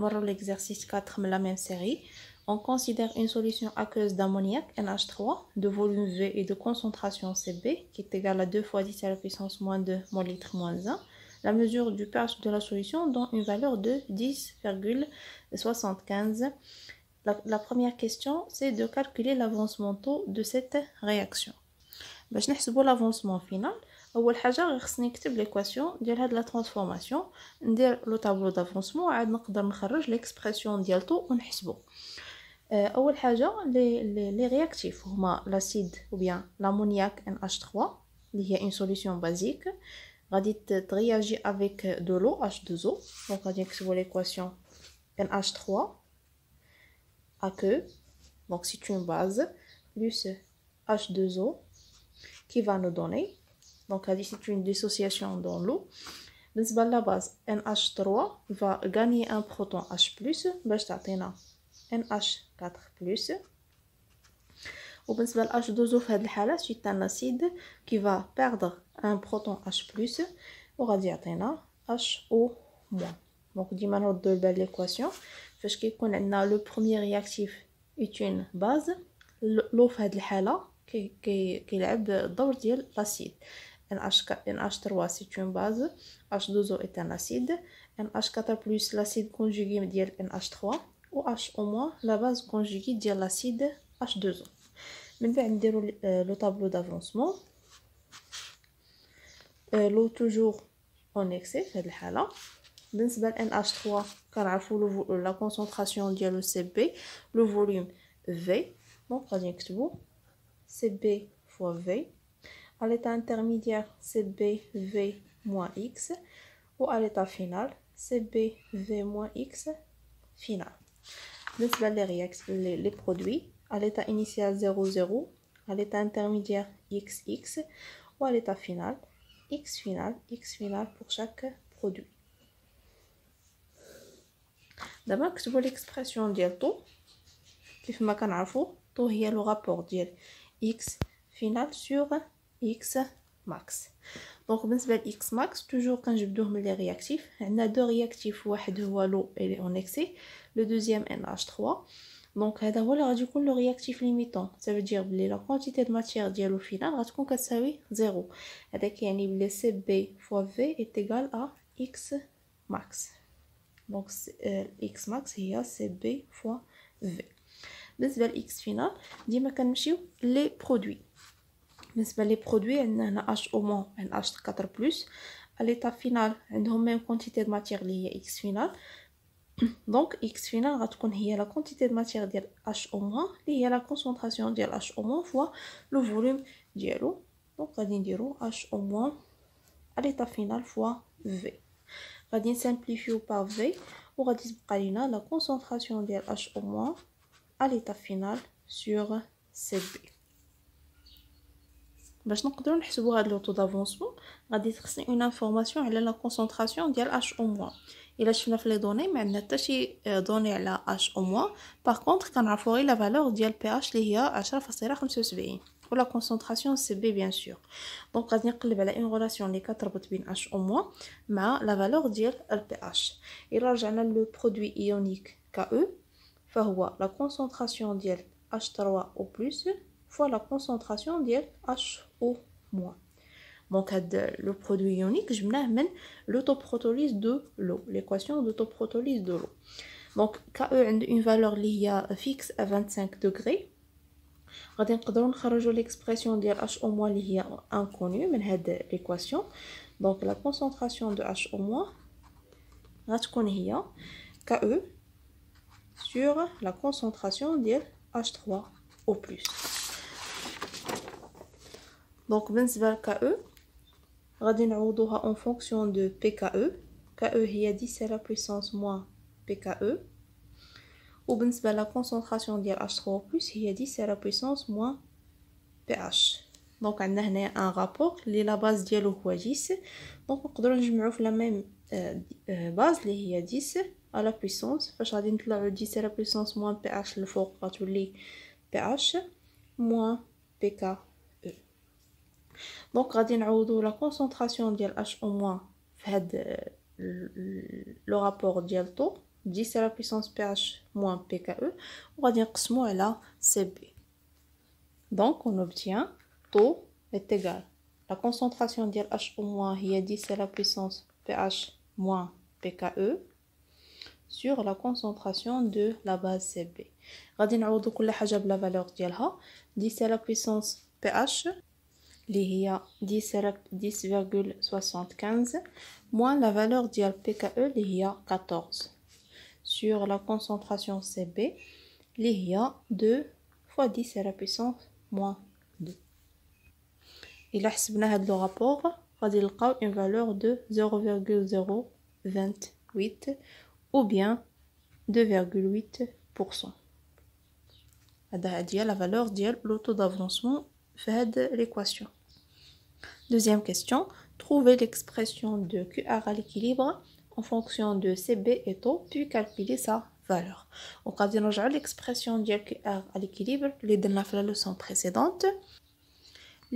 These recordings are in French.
l'exercice 4 de la même série. On considère une solution aqueuse d'ammoniac NH3 de volume V et de concentration CB qui est égale à 2 fois 10 à la puissance moins 2 mol litre moins 1. La mesure du pH de la solution donne une valeur de 10,75. La première question, c'est de calculer l'avancement taux de cette réaction. باش نحسبوا l'avancement final, اول حاجه غير خصني نكتب ليكواسيون ديال هاد لا ترانسفورماسيون, ندير لو طابلو دافونسمون وعاد نقدر نخرج ليكسبرسيون ديالتو ونحسبو. اول حاجه لي رياكتيف هما لاسيد ou bien l'ammoniac NH3 اللي هي une solution basique غادي ترياجي avec de l'eau H2O. donc غادي نكتبوا ليكواسيون NH3 aqueux, donc c'est une base plus H2O qui va nous donner, donc c'est une dissociation dans l'eau. La base NH3 va gagner un proton H+, باش تعطينا NH4+. وبالنسبه H2O في هذه الحاله c'est un acide qui va perdre un proton H+, وغادي يعطينا HO-. donc ديما نردوا لبال ليكواسيون فاش كيكون عندنا لو بروميير رياكتيف est une base, l'eau في هذه الحاله كيلعب الدور ديال لاسيد. NH3 c'est une base, H2O est un acide, NH4+ l'acide conjugué ديال NH3 و HO- la base conjuguée ديال l'acide H2O. من بعد نديرو لو طابلو دافونسمون. l'eau toujours en excès في هذه الحاله. بالنسبه ل NH3 كنعرفوا لا كونسونطراسيون ديالو CB, لو فوليوم V, donc غادي نكتبو CB fois V. À l'état intermédiaire, CBV moins X. Ou à l'état final, CBV moins X final. Les produits, à l'état initial 0,0, à l'état intermédiaire XX, ou à l'état final, X final pour chaque produit. D'abord, نكتبوا l'expression ديال طو. كيف ما كنعرفوا طو هي le rapport ديال X final sur X max. donc بالنسبه ل X max toujours كنجبدوه من لي رياكتيف. عندنا دو رياكتيف, واحد هو لو et en excès, le deuxième NH3. donc هذا هو اللي غادي يكون لو رياكتيف ليميتون. ça veut dire بلي لا كونتيتي دو ماتيير ديالو فينال غتكون كتساوي 0. هذا كيعني بلي CB fois V est égal à X max. donc X max هي CB fois V. بالنسبه ل X final ديما كنمشيو لي برودوي. بالنسبه لي برودوي عندنا هنا HO- NH4+. à l'état final عندهم même quantité de matière اللي هي X final. donc X final غتكون هي la quantité de matière ديال HO- اللي هي la concentration ديال HO- fois le volume ديالو. donc غادي نديرو HO- à l'état final fois V. غادي نسامبليفيو par V وغادي تبقى لينا la concentration ديال HO- à l'état final sur CB. باش نقدروا نحسبوا هاد لوطو دافونسمون غادي تخصني اون انفورماسيون على لا كونسونطراسيون ديال HO-. الا شفنا في لي دوني ما عندنا حتى شي دوني على HO-. باغ كونطخ كنعرفوا غير لا فالور ديال pH اللي هي 10.75 ولا كونسونطراسيون CB بيان سور. دونك غادي نقلب على اون ريلاسيون اللي كتربط بين HO- مع لا فالور ديال pH. الا رجعنا لو برودوي ايونيك KE فهو لا كونسونطراسيون ديال H3O+ fois la concentration ديال HO-. donc هاد le produit ionique جبناه من l'autoprotolyse de l'eau, l'équation d'autoprotolyse de l'eau. donc KE عنده une valeur اللي هي fixe à 25 degrés. غادي نقدروا نخرجوا l'expression ديال HO- اللي هي inconnue من هاد l'équation. donc la concentration de HO- غتكون هي KE sur la concentration ديال H3O+. donc بالنسبه ل KE غادي نعوضوها en fonction de PKE. KE هي 10 à la puissance moins PKE. وبالنسبه لا concentration ديال H3O+ هي 10 à la puissance moins pH. donc عندنا هنا ان رابور اللي لا باز ديالو هو 10. donc نقدروا نجمعوا في لا ميم باز اللي هي 10 à la puissance. فاش غادي نطلعوا 10 à la puissance moins pH الفوق غتولي pH moins PKE. donc غادي نعوضوا لا كونسونطراسيون ديال HO- في هاد لو رابور ديال طو 10 à la puissance pH moins pKe وغادي نقسمو على Cb. Donc on obtient taux est égal. La concentration ديال HO- هي 10 à la puissance pH moins pKe sur la concentration de la base Cb. غادي نعوضو كل حاجة بلا فالور ديالها. 10 à la puissance pH اللي هي 10,75 moins la valeur ديال pKe اللي هي 14 sur la concentration Cb اللي هي 2 fois 10 à la puissance moins 2. إلا حسبنا هاد لو رابور غادي نلقاو une valeur de 0,028 ou bien 2,8%. هذه هي la valeur ديال le taux d'avancement في هاد l'équation. Deuxième question, trouvez l'expression de QR à l'équilibre en fonction de CB et taux, puis calculer sa valeur. Donc, on va dire l'expression de QR à l'équilibre, les dans la leçon précédente.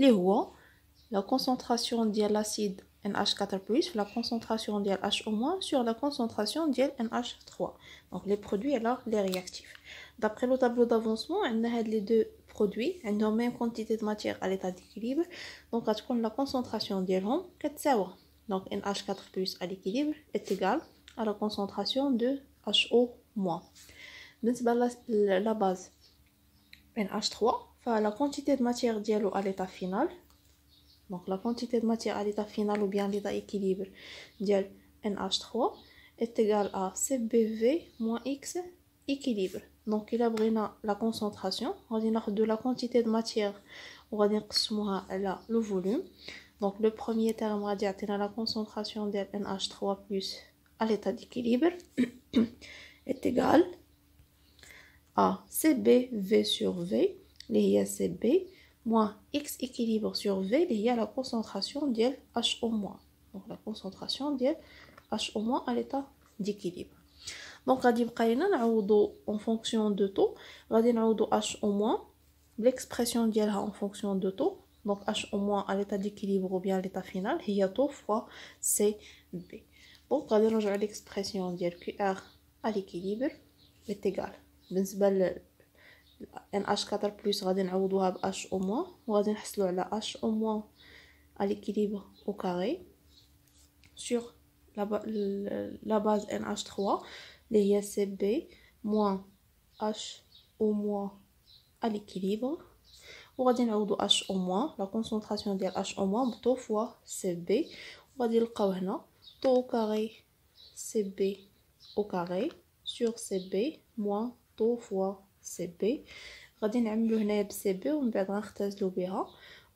Les rois, la concentration de l'acide NH4+, la concentration de HO- sur la concentration de NH3. Donc, les produits et là, les réactifs. D'après le tableau d'avancement, on a les deux produits, ont la même quantité de matière à l'état d'équilibre. Donc, la concentration d'hydrogène كتساوي. Donc, NH4+ à l'équilibre est égal à la concentration de HO-. بالنسبة la base NH3, la quantité de matière ديالو à l'état final. Donc, la quantité de matière à l'état final ou bien l'état équilibre ديال NH3 est égale à CBV moins X équilibre. Donc, il a la concentration. On va dire de la quantité de matière, on va dire le volume. Donc, le premier terme, on va dire la concentration de NH3+ à l'état d'équilibre est égal à CBV sur V, qui est CB, moins X équilibre sur V, qui est la concentration de HO-. Donc, la concentration de HO- à l'état d'équilibre. Donc, غادي يبقى لنا نعوضو en fonction de taux. غادي نعوضو HO- l'expression ديالها en fonction de taux. Donc, HO- à l'état d'équilibre ou bien à l'état final هي taux fois CB. Donc, غادي نرجعو l'expression ديال QR à l'équilibre est égal. بالنسبة ل NH4+ غادي نعوضوها ب HO- وغادي نحصلو على HO- à l'équilibre au carré sur la base NH3 اللي هي CB moins HO- à l'équilibre وغادي نعوضو HO-, la concentration ديال HO- بطو fois CB وغادي نلقاو هنا taux au carré CB au carré sur CB moins taux fois CB. غادي نعملو هنايا ب CB ومن بعد غنختزلو بها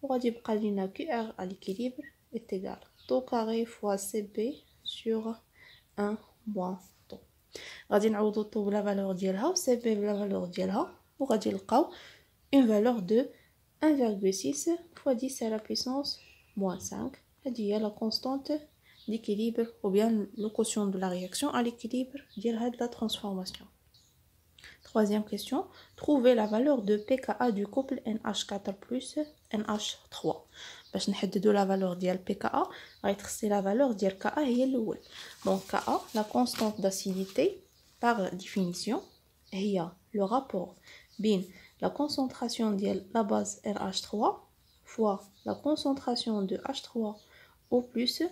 وغادي يبقى لينا QR à l'équilibre est égal taux carré fois CB sur 1 moins taux. غادي نعوضو taux بلا valeur ديالها و CB بلا valeur ديالها وغادي نلقاو une valeur de 1,6 fois 10 à la puissance moins 5. هذه هي la constante d'équilibre ou bien le quotient de la réaction à l'équilibre de la transformation. Troisième question, trouvez la valeur de pKa du couple NH4 plus NH3. باش نحددو la valeur ديال pKa غيتخصي la valeur ديال Ka هي الاول. Donc Ka, la constante d'acidité par définition هي le rapport بين la concentration de la base RH3 fois la concentration de H3O+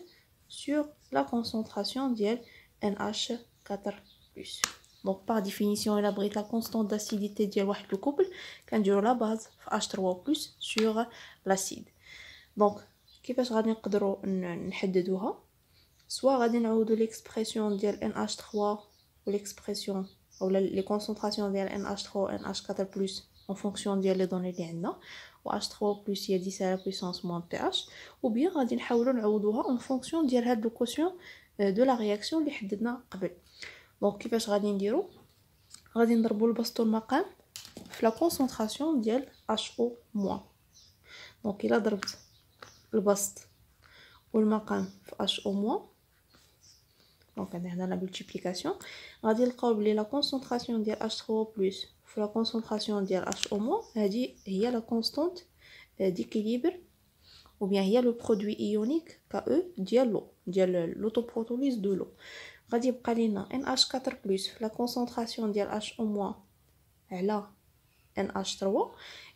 sur la concentration de NH4+. Donc par définition, il abrite la constante d'acidité de le couple quand la base H3O+ sur l'acide. Donc, كيفاش غادي نقدروا نحددوها؟ soit غادي نعوضوا l'expression ديال NH3 ou l'expression ou les concentrations ديال NH3 و NH4+ en fonction ديال les données اللي عندنا و H3+ هي 10 à la puissance moins pH ou bien غادي نحاولوا نعوضوها en fonction ديال هاد le quotient de la réaction اللي حددنا قبل. دونك كيفاش غادي نديرو؟ غادي نضربوا البسط والمقام في لا كونسونطراسيون ديال HO-. دونك الا ضربت البسط والمقام في HO-, دونك هنا لا ملتيبليكاسيون غادي نلقاو بلي لا كونسونطراسيون ديال H3O+ في لا كونسونطراسيون ديال HO-, هذه هي لا كونستانت ديكيليبر ou bien هي لو برودوي ايونيك Ke ديال لو. ديال l'autoprotolyse de l'eau. غادي يبقى لينا NH4+ la concentration ديال H au moins على NH3.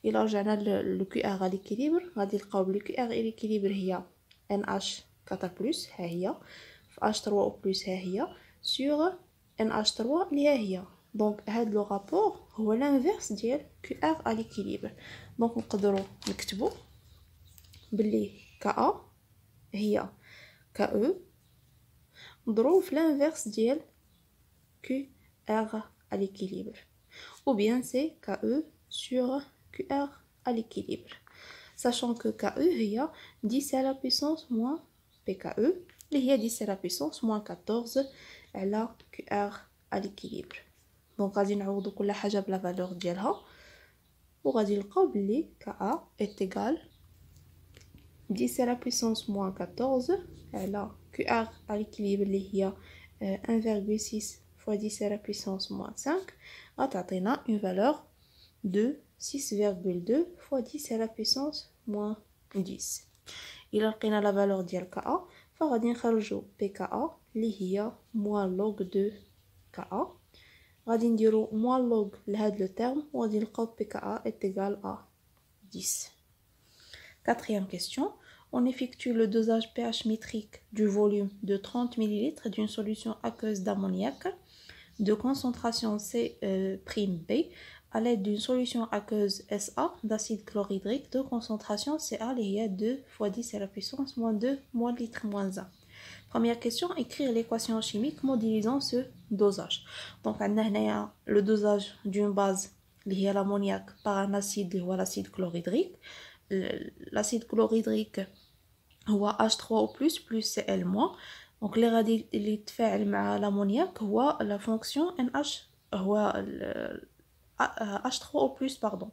إلا رجعنا ل QR à l'équilibre غادي نلقاو بلي QR à l'équilibre هي NH4+ ها هي في H3O+ ها هي sur NH3 اللي هي. دونك هاد لو رابور هو l'inverse ديال QR à l'équilibre. دونك نقدروا نكتبوا بلي KA هي KE نضربوا في l'inverse ديال QR à l'équilibre, ou bien c'est KE sur QR à l'équilibre, sachant que KE هي 10 à la puissance moins PKE اللي هي 10 à la puissance moins 14 على QR à l'équilibre. دونك غادي نعوضوا كل حاجه بلا فالور ديالها وغادي نلقاو بلي KA est égal 10 à la puissance moins 14 على QR à l'équilibre اللي هي 1,6 fois 10 à la puissance moins 5 غتعطينا une valeur de 6,2 fois 10 à la puissance moins 10. إلا لقينا la valeur ديال KA فغادي نخرجوا PKA اللي هي moins log de KA. غادي نديرو moins log لهاد le terme وغادي نلقاو PKA est égal à 10. Quatrième question. On effectue le dosage pH métrique du volume de 30 ml d'une solution aqueuse d'ammoniac de concentration C'(B) à l'aide d'une solution aqueuse SA d'acide chlorhydrique de concentration Ca اللي هي 2 fois 10 à la puissance moins 2 moins litre moins 1. Première question, écrire l'équation chimique modélisant ce dosage. Donc on a هنايا le dosage d'une base اللي هي l'ammoniac par un acide اللي هو l'acide chlorhydrique. L'acide chlorhydrique هو H3O+, plus Cl-. Donc اللي غادي اللي يتفاعل مع l'ammoniac هو la fonction NH هو H3O+, pardon.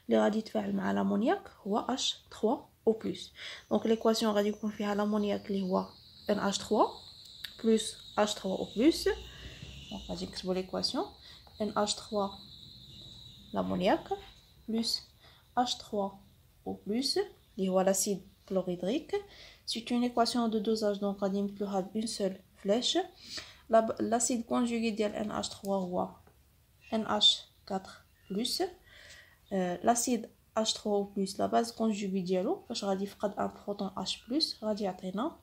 اللي غادي يتفاعل مع l'ammoniac هو H3O+. Donc l'équation غادي يكون فيها l'ammoniac اللي هو NH3 plus H3O+. Donc غادي نكتبوا l'équation NH3 l'ammoniac plus H3O+, اللي هو l'acide chlorhydrique. C'est une équation de dosage, donc غادي نمثلوها بune seule flèche. L'acide conjugué ديال NH3 هو NH4+. L'acide H3O+, la base conjuguée ديالو فاش غادي يفقد un proton H+, غادي يعطينا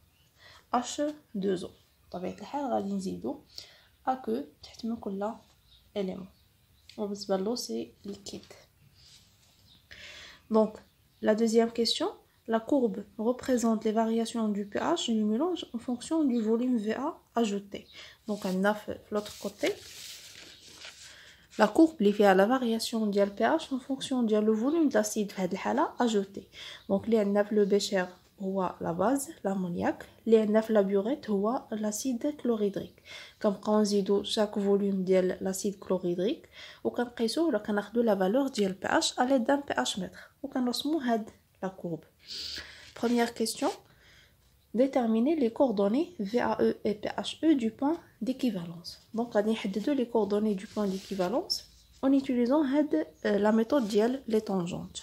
H2O. بطبيعة الحال غادي نزيدو AQ تحت من كل élément. وبالنسبة لو سي liquide. Donc la deuxième question, la courbe représente les variations du pH du mélange en fonction du volume VA ajouté. Donc on a fait l'autre côté. La courbe اللي فيها la variation ديال pH en fonction ديال le volume d'acide في هذه الحالة ajouté. Donc اللي عندنا في le bécher هو la base l'ammoniac, اللي عندنا في la burette هو l'acide chlorhydrique. كنبقاو نزيدو chaque volume ديال l'acide chlorhydrique وكنقيسوه ولا كناخدو la valeur ديال pH à l'aide d'un pH mètre وكنرسمو هاد la courbe. Première question. Déterminer les coordonnées VAE et PHE du point d'équivalence. Donc, on va déterminer les coordonnées du point d'équivalence en utilisant la méthode ديال les tangentes.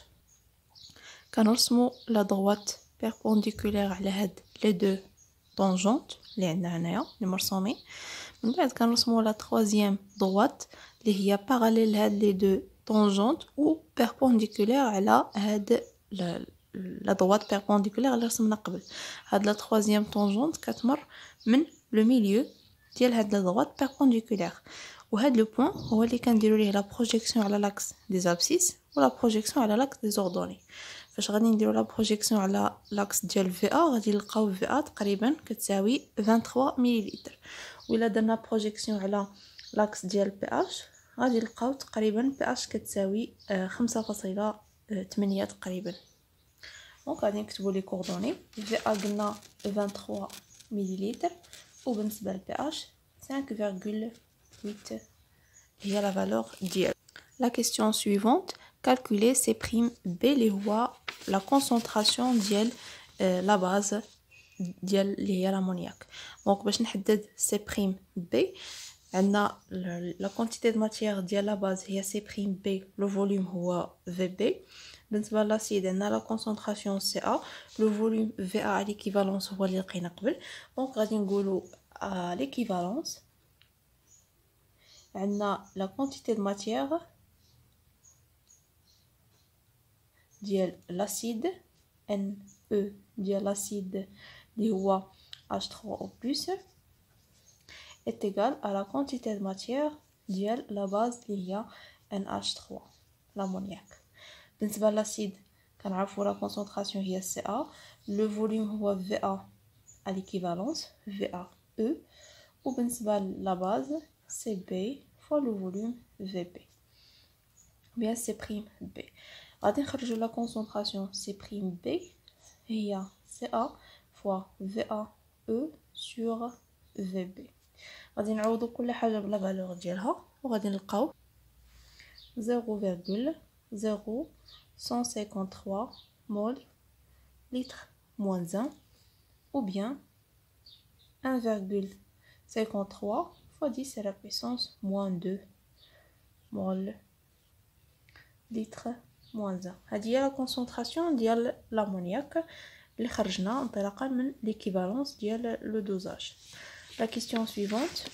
كنرسمو la droite perpendiculaire على هاد les deux tangentes اللي عندنا هنايا اللي مرسومين. من بعد كنرسمو la troisième droite اللي هي parallèle هاد les deux tangentes ou perpendiculaire على هاد la droite perpendiculaire اللي رسمنا قبل. هاد la troisième tangente كتمر من le milieu ديال هاد la droite perpendiculaire. وهاد le point هو اللي كنديرو ليه la projection على l'axe des abscisses و la projection على l'axe des ordonnées. فاش غادي نديرو la projection على l'axe ديال VA غادي نلقاو VA تقريبا كتساوي 23 مليلتر. وإلا درنا projection على l'axe ديال PH غادي نلقاو تقريبا PH كتساوي 5.8 تقريبا. دونك غادي نكتبوا لي كوردوني. VA قلنا 23 مليلتر وبالنسبه للPH 5,8 هي لا فالور ديال. La question suivante, calculer C'(B) اللي هو la concentration ديال la base ديال اللي هي l'ammoniac. دونك باش نحدد C'(B) عندنا la quantité de matière ديال la base هي C'(B), le volume هو VB. بالنسبه للاسيد عندنا لا كونسونطراسيون سي ا لو فوليوم في ا ليكيفالونس هو اللي لقينا قبل دونك غادي نقولوا ليكيفالونس عندنا لا كونتيتي دو ماتيير ديال لاسيد ان او ديال لاسيد اللي هو H3O+ est égal à la quantité de matière ديال la base اللي هي NH3 l'ammoniac. بالنسبة للأسيد كنعرفو la concentration هي CA, le volume هو VA à l'équivalence VAE, وبالنسبة la base c'est B fois le volume VB. Bien c'est prime B. غادي نخرجو la concentration c'est prime B هي CA fois VAE sur VB. غادي نعوضو كل حاجه بلا فالور ديالها وغادي نلقاو 0,0153 مول litre moins 1 ou bien 1,53 fois 10 à la puissance moins 2 mol litre moins 1. هذه هي la concentration ديال l'ammoniac اللي خرجنا انطلاقا من l'équivalence ديال le dosage. La question suivante.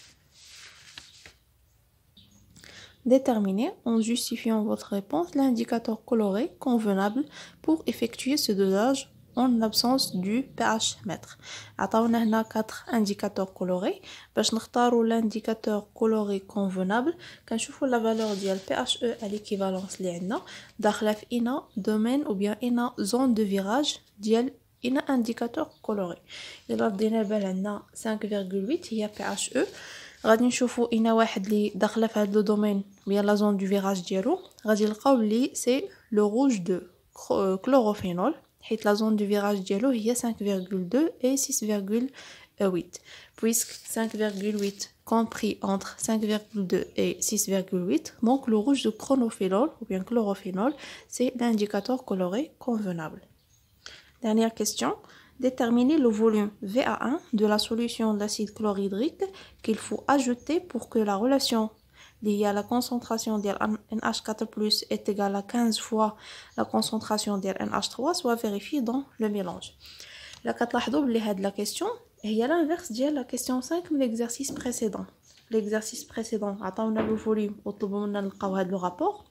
Déterminez en justifiant votre réponse l'indicateur coloré convenable pour effectuer ce dosage en l'absence du pH mètre. عطاونا هنا 4 indicateurs colorés باش نختاروا l'indicateur coloré convenable كنشوفوا la valeur ديال PHE à l'équivalence اللي عندنا داخله في إنا domaine ou bien إنا zone de virage ديال إنا indicateur coloré. إلا ردينا البال عندنا 5.8 هي PHE. غادي نشوفوا إنا واحد اللي داخله في هذا لو دومين بيان لا زون دو فيراج ديالو غادي نلقاو بلي سي لو روج دو كلوروفينول حيت لا زون دو فيراج ديالو هي 5.2 et 6.8 puisque 5.8 compris entre 5.2 et 6.8 donc le rouge de chronophénol ou bien chlorophénol c'est l'indicateur coloré convenable. Dernière question. Déterminer le volume VA1 de la solution d'acide chlorhydrique qu'il faut ajouter pour que la relation liée à la concentration de NH4+ est égale à 15 fois la concentration de NH3 soit vérifiée dans le mélange. Là, كتلاحظوا بلي هاد la question هي l'inverse ديال la question 5 من l'exercice précédent. L'exercice précédent عطاونا le volume وطلبوا منا نلقاو هاد le rapport.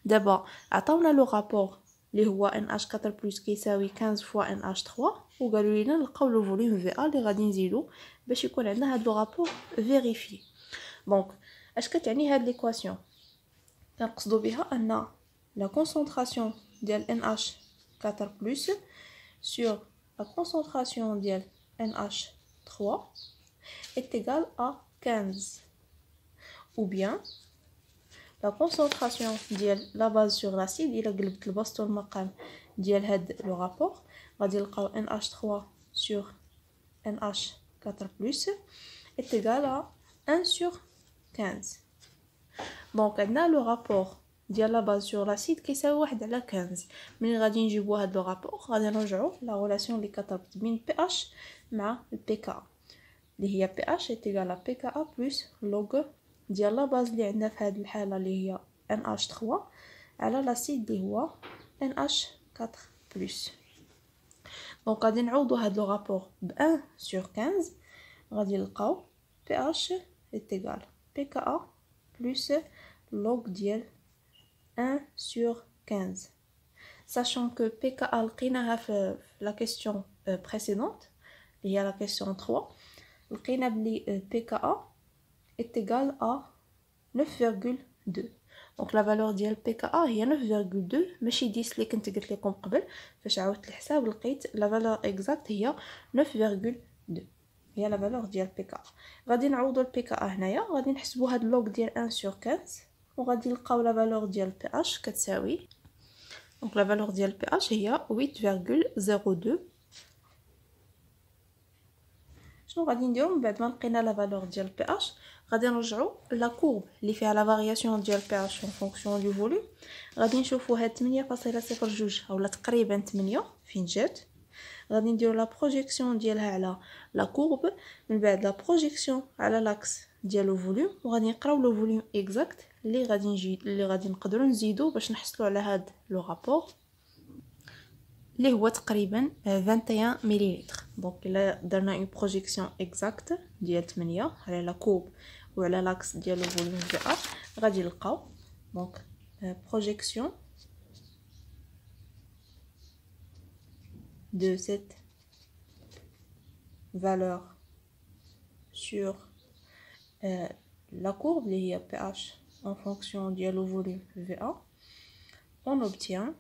دابا عطاونا le rapport اللي هو NH4+ كيساوي 15 fois NH3 وقالوا لينا نلقاو لو فوليوم في ا اللي غادي نزيدو باش يكون عندنا هاد لو رابور فيريفي. دونك اش كتعني هاد ليكواسيون؟ كنقصدوا بها ان لا كونسونطراسيون ديال NH4+ sur la concentration ديال NH3 est égale à 15 ou bien la concentration ديال la base sur l'acide إلا قلبت البسط والمقام ديال هاد لو رابور غادي نلقاو NH3 sur NH4+ est égal à 1 sur 15. دونك عندنا لو رابور ديال لا باز سور لاسيد كيساوي 1 على 15. ملي غادي نجيبو هاد لو رابور غادي نرجعو لا ريلاسيون اللي كتربط بين PH مع PKA اللي هي PH est égal à PKA plus log ديال لا باز اللي عندنا في هاد الحاله اللي هي NH3 على لاسيد اللي هو NH4+. دونك غادي نعوضوا هاد لو رابور ب 1 sur 15 غادي نلقاو PH est égal PKA plus log ديال 1 sur 15. Sachant que PKA لقيناها في la question précédente اللي هي la question 3 لقينا بلي PKA est égal à 9,2. Donc la valeur ديال PKA هي 9,2 ماشي 10 اللي كنت قلت لكم قبل فاش عاودت الحساب لقيت la valeur exacte هي 9,2 هي la valeur ديال PKA. غادي نعوضوا PKA هنايا غادي نحسبوا هاد اللوغ ديال 1 sur 15 وغادي نلقاو la valeur ديال PH كتساوي donc la valeur ديال PH هي 8,02. شنو غادي نديرو من بعد ما لقينا لا فالور ديال PH غادي نرجعو لا كورب اللي فيها لا فارياسيون ديال PH en fonction du volume غادي نشوفوا هاد 8.02 اولا تقريبا 8 فين جات غادي نديرو لا بروجيكسيون ديالها على لا كورب من بعد لا بروجيكسيون على لاكس ديال لو فوليوم وغادي نقراو لو فوليوم اكزاكت اللي غادي نقدروا نزيدو باش نحصلوا على هاد لو رابور اللي هو تقريبا 21 مليلتر. دونك الا درنا اون بروجيكسيون اكزاكت ديال 8 على لا كوب وعلى لاكس ديال الفوليوم في ا غادي نلقاو دونك projection de cette valeur sur la courbe qui est pH en fonction du volume VA, on obtient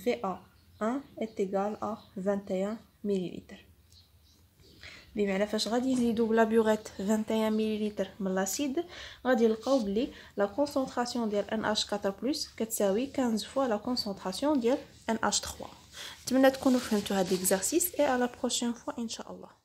VA1 est égal à 21 ml. بمعنى فاش غادي نزيدو بلا بيغيت 21 مليلتر من لاسيد غادي نلقاو بلي لا كونسونطراسيون ديال NH4+ كتساوي 15 فوا لا كونسونطراسيون ديال NH3. نتمنى تكونوا فهمتوا هاد ليكزارسيس اي على بروشين فوا ان شاء الله.